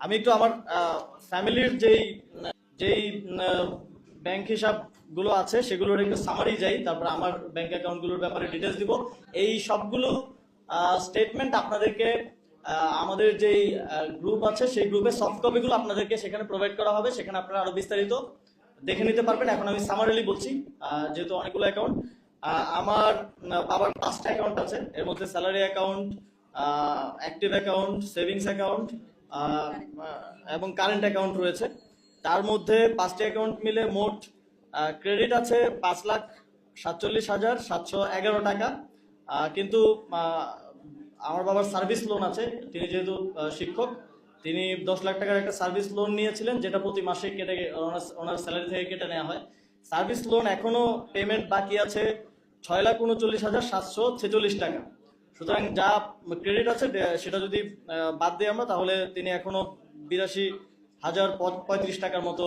আমি একটু আমার ফ্যামিলির যেই যেই ব্যাংক হিসাব গুলো আছে সেগুলোর একটু সামারি যাই, তারপর আমার ব্যাংক অ্যাকাউন্ট গুলোর ব্যাপারে ডিটেলস দিব। এই সবগুলো স্টেটমেন্ট আপনাদেরকে আমাদের যেই গ্রুপ আছে সেই গ্রুপে সফট কপিগুলো আপনাদেরকে সেখানে প্রোভাইড করা হবে, সেখানে আপনারা আরো বিস্তারিত দেখে নিতে পারবেন। এখন আমি সামারিলি বলছি, যেহেতু অনেকগুলো অ্যাকাউন্ট। আমার বাবার 5টা অ্যাকাউন্ট আছে, এর মধ্যে salary account, active account, savings account এবং কারেন্ট অ্যাকাউন্ট রয়েছে। তার মধ্যে 5টি অ্যাকাউন্ট মিলে মোট ক্রেডিট আছে 5,47,711 টাকা। কিন্তু আমার বাবার সার্ভিস লোন আছে, তিনি যেহেতু শিক্ষক, তিনি 10 লাখ টাকার একটা সার্ভিস লোন নিয়েছিলেন, যেটা প্রতি মাসে কেটে ওনার স্যালারি থেকে কেটে নেওয়া হয়। সার্ভিস লোন এখনো পেমেন্ট বাকি আছে 6,39,746 টাকা। সুতরাং যা ক্রেডিট আছে সেটা যদি বাদ দিই আমরা, তাহলে তিনি এখনো 82,035 টাকার মতো